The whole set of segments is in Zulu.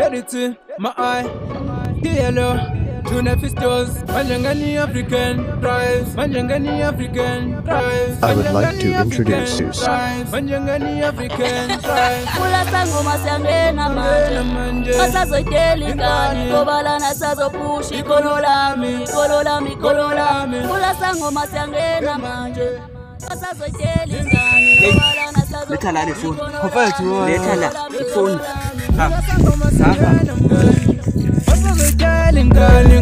Charity, my eye, yellow, tuna fistos, Manjangani African prize, Manjangani African prize. I would like to introduce you. Manjangani African prize. Pula sango masangena manje, masazoteli ngani, kobala na sazo pushi, kololami. Pula sango masangena manje, masazoteli ngani, kobala na sazo pushi. Let's have the phone. Let's have the phone.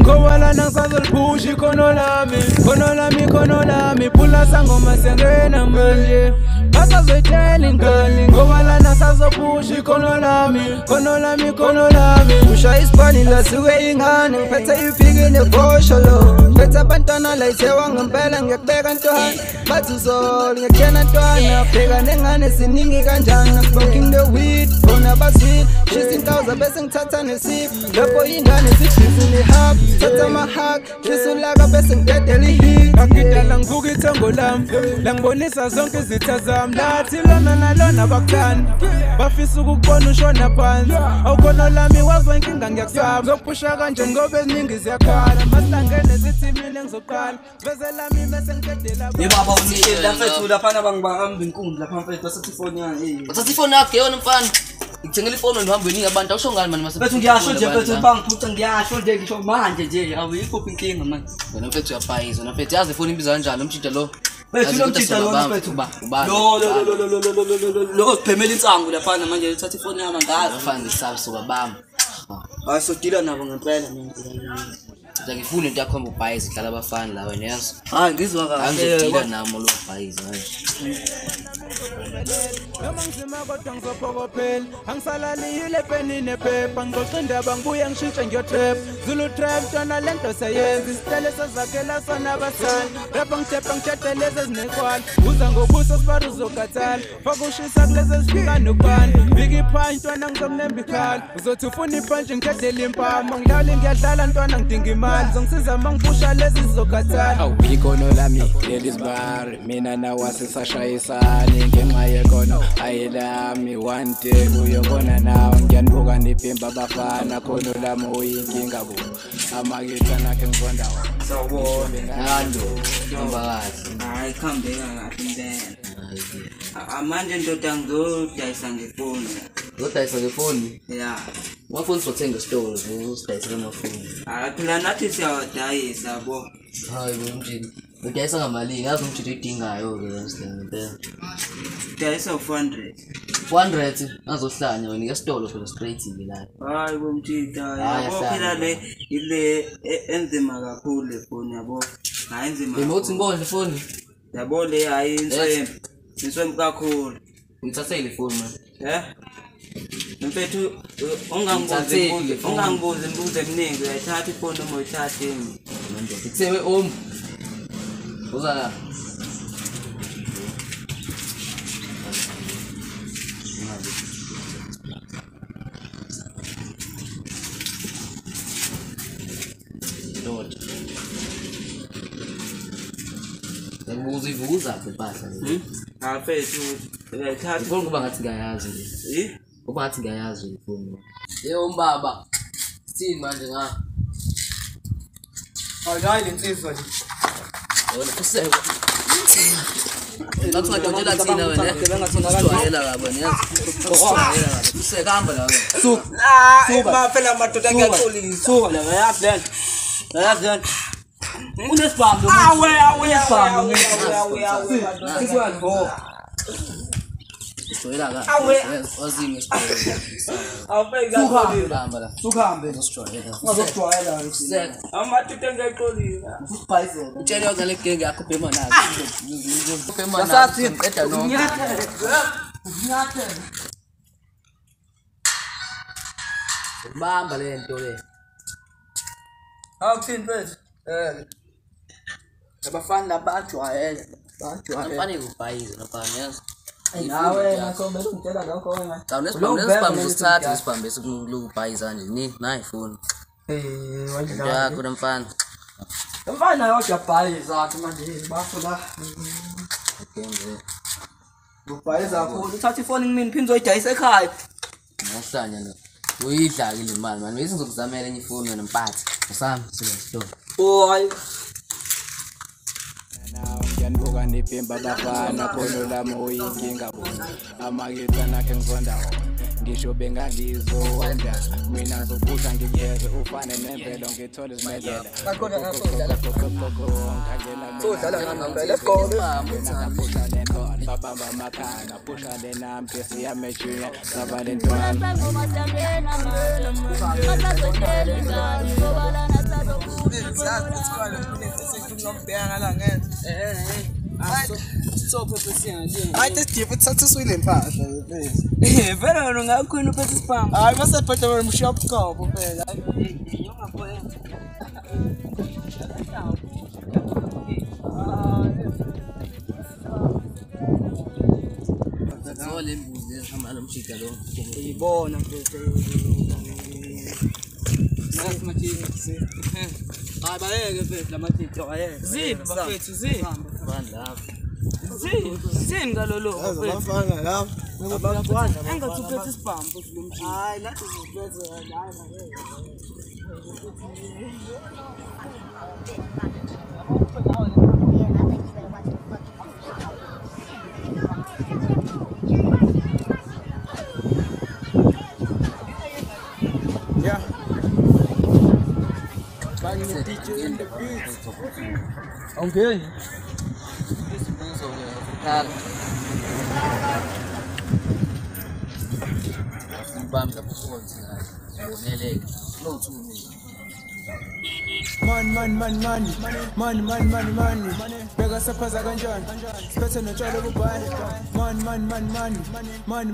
Ngowala nasazo pushi konolami pula sango masangena manje basazoteli ngani ngowala nasazo pushi konolami Usha ispani la suwe ingane Pete yupigi ne bosholo Pete bantana la isewa ngempela ngekbeka ntohana Batuzol ngekena ntohana Pega nengane siningi kanjana Smoking the weed, bona basweet She's in thousand bese ngithatha nesip Lepo ingane zikhizi ni hub Tata mahak, shisulaka bese ngidedeli hit Akidala ngivuka ithongo lami langibonisa zonke izitha zami lathi lona nalona bakuthanda bafisa ukukubona ushona phansi awukhona lami wazwa inkinga ngiyakusaba ngizokupusha kanje ngoba eziningi ziyakhala masihlangene zithi mina engizoqala bese lami bese ngiqedela Yebaba unishe laphethu laphana bangibahamba inkundla lapha mfethu basathi phone yani Uthatha ifoni yakho yona mfana ngithengela ifoni ndihambe weningi abantu awusho ngani manje mase Mfethu ngiyasho nje mfethu bangiphuca ngiyasho nje ngisho manje nje awuyikho inkinga manje wena mfethu uyabhayiza wena mfethu yazi ifoni ibiza kanjani umtshita lo Mfethu lo mtshita lo mfethu lo phemela insangu laphana manje uthatha ifoni yami ngazi mfana ngisabe sobabamba hayi so dila nabo ngempela mina ngifuna into yakho ubhayiza ihlala abafana la wena yazi hayi ngizwa kahle angizodila nami lo bhayiza noma ngizima kodwa ngizophokophela angisalalile peni nephepha ngixoxa indaba ngibuye ngishintshe ngiyotrap Zulu trap tona lento sayenza isitele sezakhela sona abasana rapha ngithepha lezi ezinekwala uza ngobuso sibaru uzokhathala fakushisa kulezi ezifika nokubani big punch ntwana ngizokunemba ikhala uzothi ufuna ipunch ngikhethe impama ngilawule ngiyadlala ntwana ngidinga imali zongisiza mangipusha lezi zizokhathala awuyikhono lami leli bar mina nawasisashayisani ngenxa yekono ayelami one day uyobona nawe ngiyanibuka niphimba abafana khono lami uyinkinga bo amaketha nakhe ngibonda sawubona nando hamba kahle hayi khambeka kahle impela manje ndoda ngizodayisa ngefoni udayisa ngefoni ya wafuna sothenga isitolo usidayisela amafoni phela nathi siyawadayisa bo hayi umjini udayisa ngamalini yazi umjini idingayo ke ngempela dayisa 400 azohlanya wena ngesitolo phela straight la hayi bomtshita yabo phela le ile enzima kakhulu le phone yabo hayi enzima uthi ngibona le phone yabo le hayi inswembu kakhulu ngithathe le phone man mfethu ungangibuze imbuzo eminingi uyayithatha ifoni noma uyithathe manje ngitsewe uzala Ngibuza phela mfethu uyayithatha ifoni kuba ngathi ngayazi nje kuba ngathi ngayazi ifoni yebo mbaba sithini manje nga hayi insizwa nje wena kuseko Ngakho ngidodela thina wena ngizojwayela kabi niyazi kuseka hamba la suka phela madoda ngiyaxolisa suka la yazi unesibambo awe Soyela ka wazime isibambo awufika hamba la sukuhambe ngizojwayela kuseka amadoda ngiyaxolisa usibhayise utshela yona le genge yakho phema nazi phema nazi qeda no bamba lento le awuthini mfethu abafana bajwayele Mfane kubhayiza nafana yazi nawe nakhombe ngitshela lokho wena cha nesibambo sisithatha isibambo esikubhayiza nje ni na iphone wadla yakho namfana mfana yodwa bhayiza manje bafuna Kenze ubhayiza kakhulu uthatha ifoni kimi phinde uzoyidayisa ekhaya ngahlanya lo Uyidlakile imali manje. Bese ngizokuzamela enye ifoni wena mpathi. Usami sibesitolo. Boy. Ngiyanbuka nipimba bafana khona lami uyinkinga bona. Amakithi nakhe ngizonda ngisho bengangizonda mina ngizopusha ngikuyeke ufane nemvelo ngithole izimedlela Bakhona ngapha sodlala ngamba let's go babamba amakhanda pusha lena mpesi yamejula sabalentwana Hayi tesijipo uthatha uswile impahla Vele wena ungakhwini uphethe spam. hayi masephethe wena mshop copo phela Zole imbuzi ehamba nomshika lo. uyibona mfethu hayi bayeke mfethu lamathithi ayeke Ziphi bafethu ziphi? Bandla. Zini ngalolo. bafana lapha Engathi uphethe spam futhi lo mshini. hayi nathi siziphethe hayi yeah bang the DJ in the beat Ongeni. Isibuzo ngiyakhala. Mbamba kufonzi la. Ngiboneleke. No to me. Man. Bega saphaza kanjani? Siphethe notshwala obubhali. Man.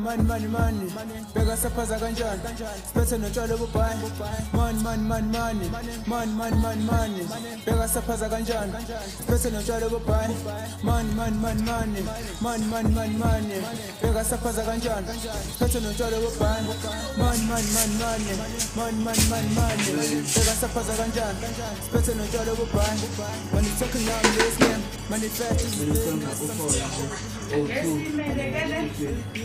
Bega saphaza kanjani? Siphethe notshwala obubhali. Man. Bega saphaza kanjani? Siphethe notshwala obubhali. Man. Bega saphaza kanjani? Siphethe notshwala obubhali. Man. Bega saphaza kanjani? Spitting on Jolly Brand. When you talking down this name, manufacturing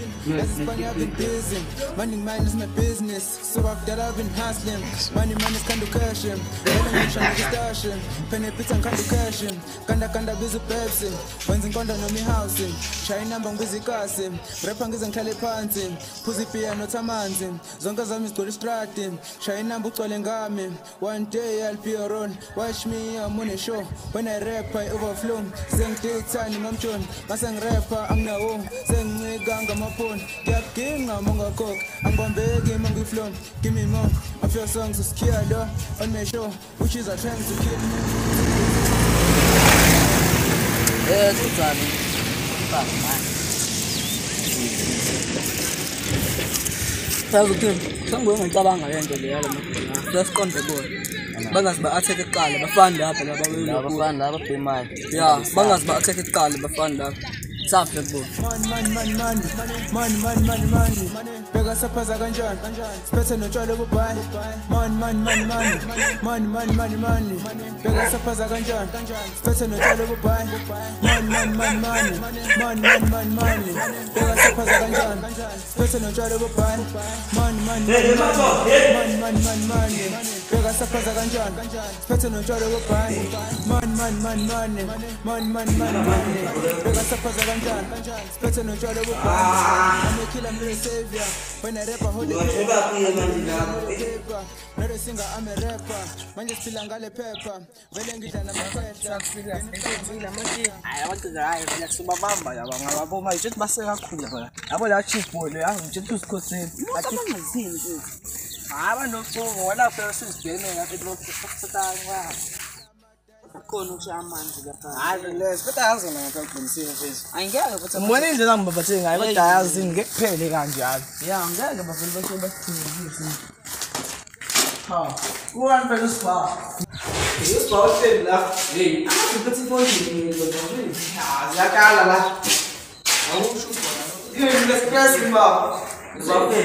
I've been busy. Money is my business. So I've been hustling. Money is kind of cashing. Penny pits and kind of cashing. Kanda busy Pepsi. When's in Konda no me housing. China bang busy casting. Repangis and Calipantin. Pussy piano tamantin. Zongas is good distracting. China Butolengami. One day I'll be around. Watch me, I'm on a show. When I rap, I overflow. Sing daytime, I'm chon. Masang rapper, I'm now home. Sing me gang, I'm a phone. Get king, I'm on a coke. I'm gonna beg him, I'm gonna flow. Give me more of your songs, so scared on my show. Which is a trying to kill me. Good time. Sangwe ngicabanga lento le yalo mafuna. Just control. Bangazi ba attack eqala bafana lapha laba Abafana laba bhemayo. yeah bangazi ba attack eqala bafana lapha safe bo man bega saphaza kanjani siphethe notshwala obubhali man bega saphaza kanjani siphethe notshwala obubhali man bega saphaza kanjani siphethe notshwala obubhali man bega saphaza kanjani siphethe notshwala obubhali man bega saphaza kanjani siphethe notshwala obubhali I'm a killer, I'm a savior. When I rap, I hold it. Not a singer, I'm a rapper. Man, just feel angale pepper. Vele ngidlala amaphepha. hayi abantu hayi like subabamba yaba ngabo manje base kakhulu phela yabo la chief boy le nje usikhosini Abangazini futhi. hayi noqongo wala phela sizibhene ngathi lo sithatha Khona ukushaya amanzi lapha. hayi les kodwa yazi mina ngikuqinisile mfethu Angeke futhi. ngibona indlela ngibabathe ngayo kodwa yazi ngekuphele kanjalo Yeah, ngeke bavele basho basithini. ha kuwani phela usiba usiba uhleli la hey Ukuthi ifoni ngizobona. ziyakala la awusho yini lespress ngibaba Zabe,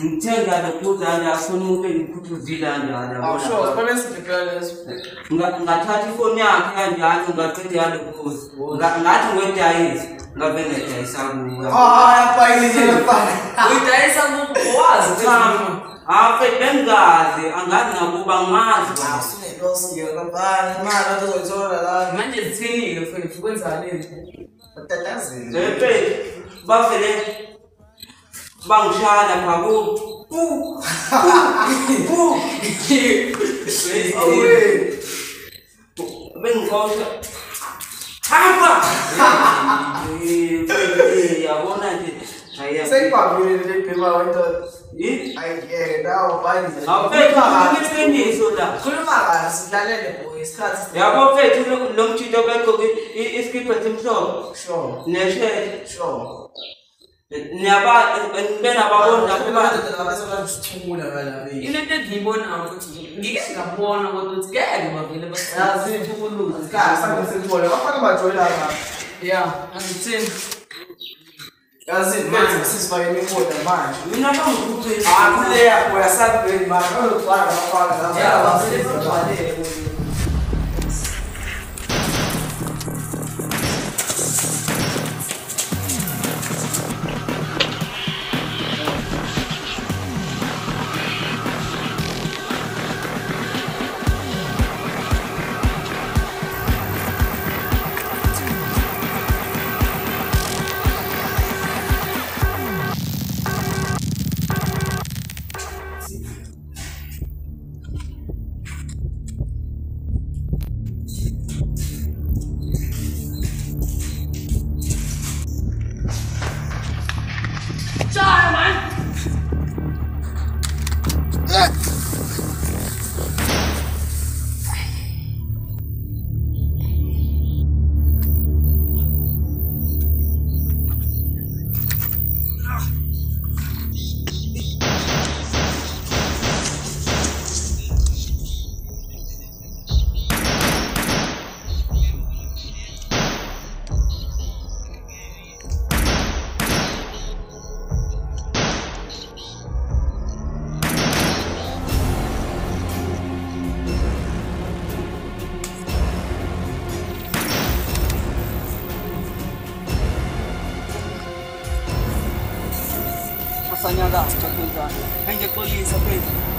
ngithenga lokudla nje asona umuntu engikhuthuzile njalo. awusho sibone siphela leso Ngathatha ifoni yakhe kanjalo ngaqeda yale kuzi. Ngathi ngwedayisi, ngabe ngedayisa kuwe. yapayile lapha Uyidayisa ngowazi Cha, Afe bengazi angazi nakuba ngazi. Asune losi ngiyakabana imali ozoyithola la. Manje sithenile mfethu kwenzanini? Utatazini. Zepe bavele bangishaya phaku. Bengikhohlwa. Hamba. Yabona nje. Seyibambile le bhema wento. Yini? Ayike dawo bayini. Awufethu ngiqiniso la. Khuluma kahle sidlalele boy isikhathi. Yabo fethu lo mthito bekho iskipha simhlobo. Sure. Neshe. Sure. Niyaba bena babona kuba Sithula bala be. Into engiyibona ukuthi ngike ngabona ukuthi ngeke bavele Yazi ukuluza. Ka sanga sibone bafana bajoyela la. yeah angithini Yazi manje sisifake imimoda manje. mina bangikuphe Akuleya boy asabe be manje olufana bafana la. yeah bavele bavale Sanyaka, ngeke xolisa phezulu.